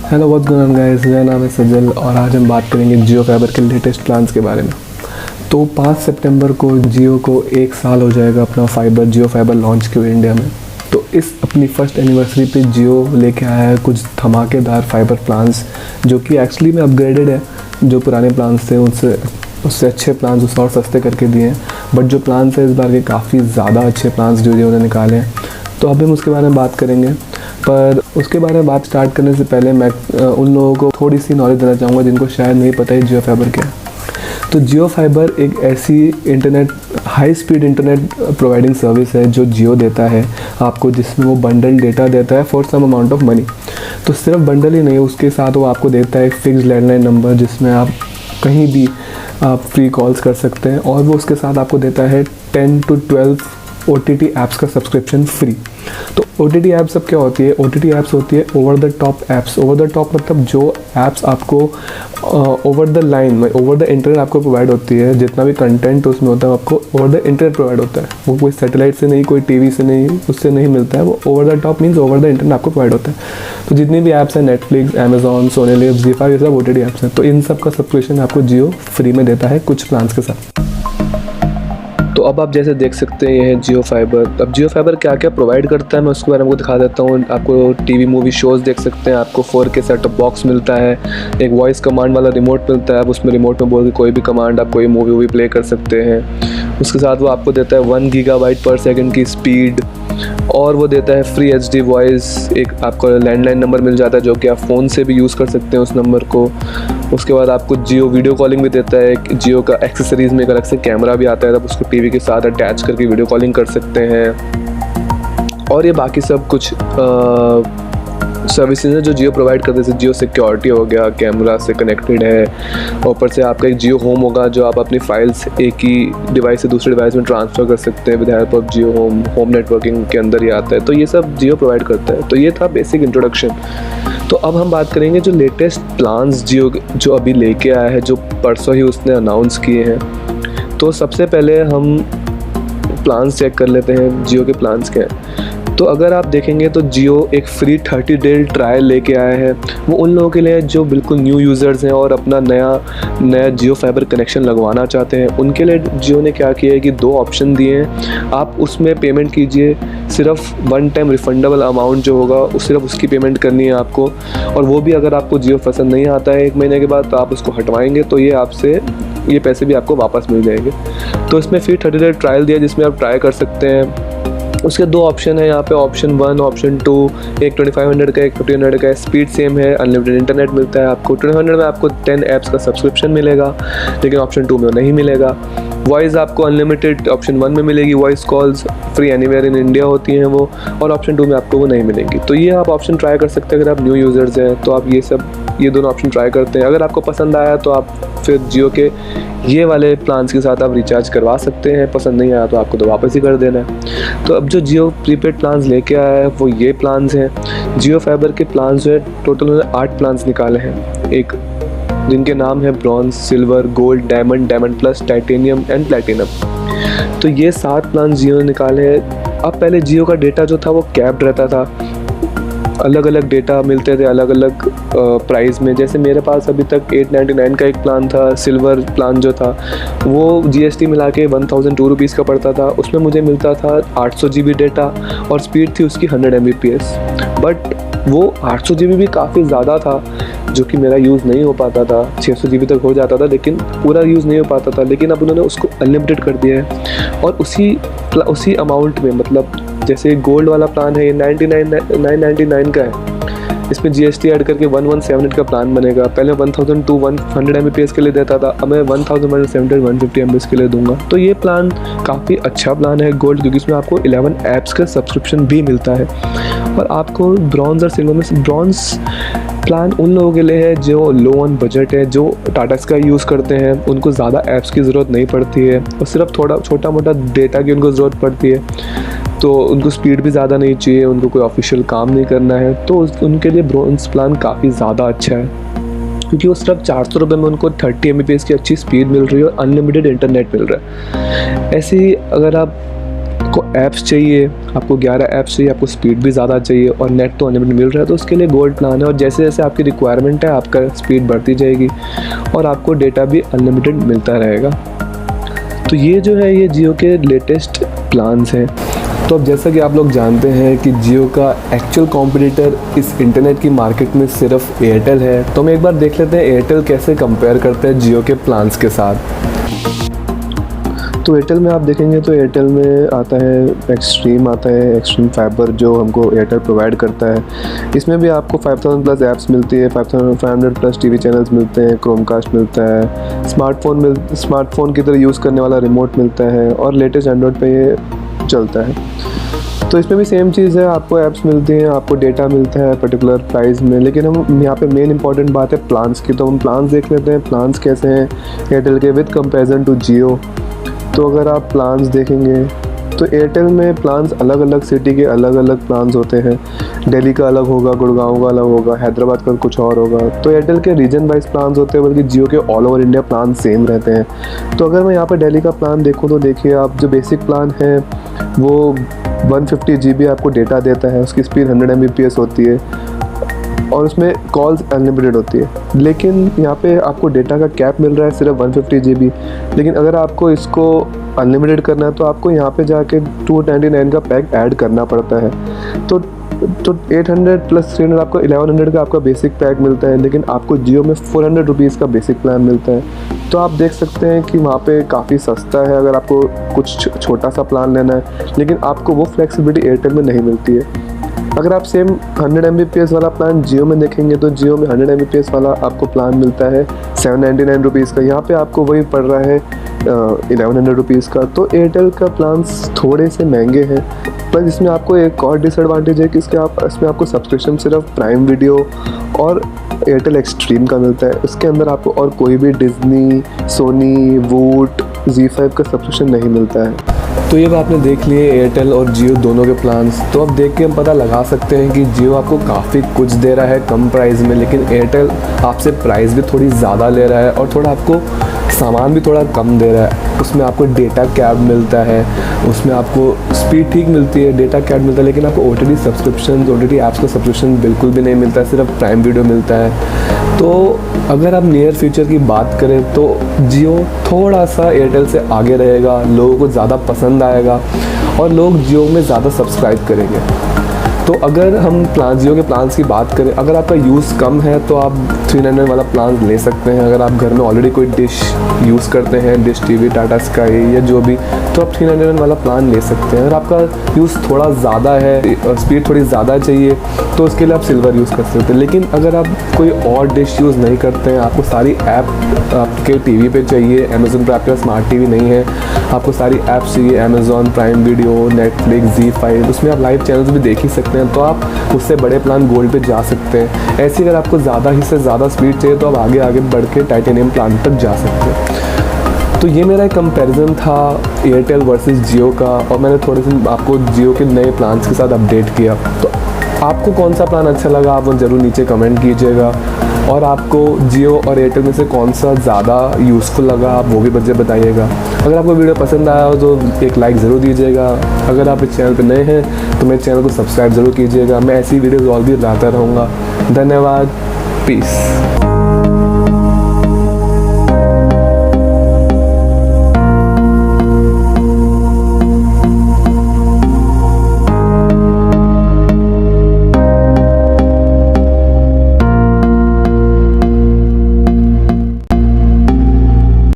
Hello, बहुत good guys. मेरा नाम है सजल और आज हम बात करेंगे जियो फाइबर के लेटेस्ट प्लान्स के बारे में। तो 5 सितंबर को जियो को 1 साल हो जाएगा अपना जियो फाइबर लॉन्च किए हुए इंडिया में। तो इस अपनी फर्स्ट एनिवर्सरी पे जियो लेके आया है कुछ धमाकेदार फाइबर प्लान्स, जो कि एक्चुअली में अपग्रेडेड है। जो पुराने प्लान्स थे उससे अच्छे प्लान्स उससे और सस्ते करके दिए हैं। बट जो प्लान्स है इस बार के काफ़ी ज़्यादा अच्छे प्लान्स जो जियो ने निकाले हैं, तो अभी हम उसके बारे में बात करेंगे। पर उसके बारे में बात स्टार्ट करने से पहले मैं उन लोगों को थोड़ी सी नॉलेज देना चाहूँगा जिनको शायद नहीं पता है जियो फाइबर क्या है। तो जियो फाइबर एक ऐसी high speed internet providing service है जो जियो देता है आपको, जिसमें वो बंडल डेटा देता है for some amount of money. तो सिर्फ बंडल ही नहीं, उसके साथ वो आपको देता है एक फिक्स लैंडलाइन नंबर जिसमें आप कहीं भी आप फ्री कॉल्स कर सकते हैं, और वो उसके साथ आपको देता है 10 to 12 OTT ऐप्स का सब्सक्रिप्शन फ्री। तो OTT ऐप्स सब क्या होती है? OTT ऐप्स होती है over the top apps. Over the top मतलब जो ऐप्स आपको over the line over the internet आपको प्रोवाइड होती है। जितना भी कंटेंट उसमें होता है आपको ओवर द इंटरनेट प्रोवाइड होता है। वो कोई सैटेलाइट से नहीं, कोई टीवी से नहीं, उससे नहीं मिलता है। वो over the top means over the internet आपको प्रोवाइड होता है। तो जितनी भी ऐप्स हैं, Netflix, Amazon, Soni live, ZEE5, ये सब OTT ऐप्स हैं। तो इन सब का सब्सक्रिप्शन आपको जियो फ्री में देता है कुछ प्लान्स के साथ। तो अब आप जैसे देख सकते हैं, ये है जियो फाइबर। अब जियो फाइबर क्या क्या प्रोवाइड करता है मैं उसके बारे में आपको दिखा देता हूँ। आपको टीवी मूवी शोज़ देख सकते हैं, आपको 4K सेट टॉप बॉक्स मिलता है, एक वॉइस कमांड वाला रिमोट मिलता है। आप उसमें रिमोट में बोल के कोई भी कमांड आप कोई मूवी प्ले कर सकते हैं। उसके साथ वो आपको देता है 1 GB/s की स्पीड, और वो देता है फ्री HD वॉइस। एक आपको लैंडलाइन नंबर मिल जाता है जो कि आप फ़ोन से भी यूज़ कर सकते हैं उस नंबर को। उसके बाद आपको जियो वीडियो कॉलिंग भी देता है। जियो का एक्सेसरीज़ में एक अलग से कैमरा भी आता है, तब उसको टीवी के साथ अटैच करके वीडियो कॉलिंग कर सकते हैं। और ये बाकी सब कुछ सर्विसेज है जो जियो प्रोवाइड करते हैं। जैसे जियो सिक्योरिटी हो गया, कैमरा से कनेक्टेड है। ऊपर से आपका एक जियो होम होगा जो आप अपनी फाइल्स एक ही डिवाइस से दूसरे डिवाइस में ट्रांसफ़र कर सकते हैं with help of Jio home networking के अंदर ही आता है। तो ये सब जियो प्रोवाइड करता है। तो ये था बेसिक इंट्रोडक्शन। तो अब हम बात करेंगे जो लेटेस्ट प्लान्स जियो जो अभी लेके आया है, जो परसों ही उसने अनाउंस किए हैं। तो सबसे पहले हम प्लान्स चेक कर लेते हैं जियो के प्लान्स क्या हैं। तो अगर आप देखेंगे तो जियो एक फ्री 30 डे ट्रायल लेके आया है। वो उन लोगों के लिए जो बिल्कुल न्यू यूज़र्स हैं और अपना नया जियो फाइबर कनेक्शन लगवाना चाहते हैं, उनके लिए जियो ने क्या किया है कि 2 ऑप्शन दिए हैं। आप उसमें पेमेंट कीजिए, सिर्फ 1 टाइम रिफंडेबल अमाउंट जो होगा सिर्फ उसकी पेमेंट करनी है आपको। और वो भी अगर आपको जियो पसंद नहीं आता है 1 महीने के बाद, तो आप उसको हटवाएंगे तो ये पैसे भी आपको वापस मिल जाएंगे। तो इसमें फ्री 30 डे ट्रायल दिया जिसमें आप ट्राई कर सकते हैं। उसके 2 ऑप्शन है यहाँ पे, ऑप्शन 1, ऑप्शन 2। एक 2500 का, एक 1500 का है। स्पीड सेम है, अनलिमिटेड इंटरनेट मिलता है आपको। 2500 में आपको 10 ऐप्स का सब्सक्रिप्शन मिलेगा, लेकिन ऑप्शन 2 में नहीं मिलेगा। वॉइस आपको अनलिमिटेड ऑप्शन 1 में मिलेगी, voice calls free anywhere in India होती हैं वो, और ऑप्शन 2 में आपको वो नहीं मिलेंगी। तो ये आप ऑप्शन ट्राई कर सकते हैं अगर आप न्यू यूज़र्स हैं। तो आप ये दोनों ऑप्शन ट्राई करते हैं। अगर आपको पसंद आया तो आप फिर जियो के ये वाले प्लान्स के साथ आप रिचार्ज करवा सकते हैं। पसंद नहीं आया तो आपको तो वापस ही कर देना है। तो अब जो जियो प्रीपेड प्लान्स लेके आया है वो ये प्लान्स हैं। जियो फाइबर के प्लान्स जो है टोटल उन्होंने 8 प्लान्स निकाले हैं, जिनके नाम है bronze, silver, gold, diamond plus, titanium and platinum. तो ये 7 प्लान जियो ने निकाले हैं। अब पहले जियो का डेटा जो था वो कैप्ड रहता था, अलग अलग डेटा मिलते थे अलग अलग प्राइस में। जैसे मेरे पास अभी तक 899 का एक प्लान था। सिल्वर प्लान जो था वो GST मिला के 1002 रुपीज़ का पड़ता था। उसमें मुझे मिलता था 800 GB डेटा और स्पीड थी उसकी 100 Mbps। बट वो 800 GB भी काफ़ी ज़्यादा था, जो कि मेरा यूज़ नहीं हो पाता था। 600 GB तक हो जाता था लेकिन पूरा यूज़ नहीं हो पाता था। लेकिन अब उन्होंने उसको अनलिमिटेड कर दिया है, और उसी अमाउंट में, मतलब जैसे गोल्ड वाला प्लान है ये 999 का है। इसमें GST ऐड करके 1178 का प्लान बनेगा। पहले 1001 Mbps के लिए देता था, अब मैं 1170 150 Mbps के लिए दूंगा। तो ये प्लान काफ़ी अच्छा प्लान है गोल्ड, क्योंकि इसमें आपको 11 ऐप्स का सब्सक्रिप्शन भी मिलता है। और आपको ब्रॉन्ज और सिल्वर में, ब्रॉन्ज प्लान उन लोगों के लिए है जो लो ऑन बजट है, जो टाटा स्काई यूज़ करते हैं, उनको ज़्यादा ऐप्स की ज़रूरत नहीं पड़ती है और सिर्फ थोड़ा छोटा मोटा डेटा की उनको ज़रूरत पड़ती है। तो उनको स्पीड भी ज़्यादा नहीं चाहिए, उनको कोई ऑफिशियल काम नहीं करना है, तो उनके लिए ब्रॉन्ज प्लान काफ़ी ज़्यादा अच्छा है, क्योंकि वो सिर्फ 400 रुपये में उनको 30 Mbps की अच्छी स्पीड मिल रही है और अनलिमिटेड इंटरनेट मिल रहा है। ऐसे ही अगर आप आपको ऐप्स चाहिए, आपको 11 ऐप्स चाहिए, आपको स्पीड भी ज़्यादा चाहिए और नेट तो अनलिमिटेड मिल रहा है, तो उसके लिए गोल्ड प्लान है। और जैसे जैसे आपकी रिक्वायरमेंट है आपका स्पीड बढ़ती जाएगी और आपको डेटा भी अनलिमिटेड मिलता रहेगा। तो ये जो है ये जियो के लेटेस्ट प्लान्स हैं। तो अब जैसा कि आप लोग जानते हैं कि जियो का एक्चुअल कॉम्पिटिटर इस इंटरनेट की मार्केट में सिर्फ एयरटेल है। तो हम एक बार देख लेते हैं एयरटेल कैसे कंपेयर करता है जियो के प्लान्स के साथ। तो एयरटेल में आप देखेंगे तो एयरटेल में आता है एक्सट्रीम, आता है एक्सट्रीम फाइबर जो हमको एयरटेल प्रोवाइड करता है। इसमें भी आपको 5000 प्लस ऐप्स मिलती है, 5500 प्लस टीवी चैनल्स मिलते हैं, क्रोमकास्ट मिलता है, स्मार्टफोन की तरह यूज़ करने वाला रिमोट मिलता है और लेटेस्ट एंड्रॉयड पे ये चलता है। तो इसमें भी सेम चीज़ है, आपको ऐप्स मिलती हैं, आपको डेटा मिलता है पर्टिकुलर प्राइस में। लेकिन हम यहाँ पे मेन इंपॉर्टेंट बात है प्लान्स की। तो हम प्लान्स देख लेते हैं प्लान्स कैसे हैं एयरटेल के विद कंपैरिजन टू जियो। तो अगर आप प्लान्स देखेंगे तो एयरटेल में प्लान्स अलग अलग सिटी के अलग अलग प्लान्स होते हैं। दिल्ली का अलग होगा, गुड़गांव का अलग होगा, हैदराबाद का कुछ और होगा। तो एयरटेल के रीजन वाइज प्लान्स होते हैं, बल्कि जियो के all over India plan same रहते हैं। तो अगर मैं यहाँ पर दिल्ली का प्लान देखूँ तो देखिए आप, जो बेसिक प्लान है वो 150 GB आपको डेटा देता है, उसकी स्पीड 100 Mbps होती है और उसमें कॉल्स अनलिमिटेड होती है। लेकिन यहाँ पे आपको डेटा का कैप मिल रहा है सिर्फ 150 GB। लेकिन अगर आपको इसको अनलिमिटेड करना है तो आपको यहाँ पे जाके 299 का पैक ऐड करना पड़ता है। तो 800 प्लस 300 आपको 1100 का आपका बेसिक पैक मिलता है। लेकिन आपको जियो में 400 रुपीज़ का बेसिक प्लान मिलता है। तो आप देख सकते हैं कि वहाँ पे काफ़ी सस्ता है अगर आपको कुछ छोटा सा प्लान लेना है। लेकिन आपको वो फ्लेक्सिबिलिटी एयरटेल में नहीं मिलती है। अगर आप सेम 100 Mbps वाला प्लान जियो में देखेंगे तो जियो में 100 Mbps वाला आपको प्लान मिलता है 799 रुपीज़ का। यहाँ पे आपको वही पड़ रहा है 1100 रुपीज़ का। तो एयरटेल का प्लान्स थोड़े से महंगे हैं। पर इसमें आपको एक और डिसएडवांटेज है कि इसमें आपको सब्सक्रिप्शन सिर्फ प्राइम वीडियो और एयरटेल एक्सट्रीम का मिलता है। इसके अंदर आपको और कोई भी डिज्नी, सोनी, वूट, Z5 का सब्सक्रिप्शन नहीं मिलता है। तो ये आपने देख लिए एयरटेल और जियो दोनों के प्लान्स। तो अब देख के हम पता लगा सकते हैं कि जियो आपको काफ़ी कुछ दे रहा है कम प्राइस में, लेकिन एयरटेल आपसे प्राइस भी थोड़ी ज़्यादा ले रहा है और थोड़ा आपको सामान भी थोड़ा कम दे रहा है। उसमें आपको डेटा कैप मिलता है, उसमें आपको स्पीड ठीक मिलती है, डेटा कैप मिलता है, लेकिन आपको OTT सब्सक्रिप्शन, OTT ऐप्स का सब्सक्रिप्शन बिल्कुल भी नहीं मिलता है, सिर्फ प्राइम वीडियो मिलता है। तो अगर आप नियर फ्यूचर की बात करें तो जियो थोड़ा सा एयरटेल से आगे रहेगा, लोगों को ज़्यादा पसंद आएगा और लोग जियो में ज़्यादा सब्सक्राइब करेंगे। तो अगर हम जियो के प्लान्स की बात करें, अगर आपका यूज़ कम है तो आप 300 वाला प्लान ले सकते हैं। अगर आप घर में ऑलरेडी कोई डिश यूज़ करते हैं, डिश टीवी, टाटा स्काई या जो भी, तो आप 300 वाला प्लान ले सकते हैं। अगर आपका यूज़ थोड़ा ज़्यादा है और स्पीड थोड़ी ज़्यादा चाहिए तो उसके लिए आप सिल्वर यूज़ कर सकते हैं। लेकिन अगर आप कोई और डिश यूज़ नहीं करते हैं, आपको सारी ऐप आपके टीवी पे चाहिए, अमेज़न पर आपके पास स्मार्ट टीवी नहीं है, आपको सारी ऐप्स चाहिए, Amazon prime video, Netflix, Z5, उसमें आप लाइव चैनल्स भी देख ही सकते हैं। तो आप उससे बड़े प्लान गोल्ड पे जा सकते हैं। ऐसे अगर आपको ज़्यादा ही से ज़्यादा स्पीड चाहिए तो आप आगे बढ़ के टाइटेनियम प्लान तक जा सकते हैं। तो ये मेरा एक कंपैरिजन था एयरटेल वर्सेस जियो का, और मैंने थोड़े से आपको जियो के नए प्लान्स के साथ अपडेट किया। तो आपको कौन सा प्लान अच्छा लगा आप ज़रूर नीचे कमेंट कीजिएगा, और आपको जियो और एयरटेल में से कौन सा ज़्यादा यूज़फुल लगा आप वो भी मुझे बताइएगा। अगर आपको वीडियो पसंद आया हो तो एक लाइक ज़रूर दीजिएगा। अगर आप इस चैनल पर नए हैं तो मेरे चैनल को सब्सक्राइब ज़रूर कीजिएगा। मैं ऐसी वीडियोज़ और भी लाता रहूँगा। धन्यवाद, पीस।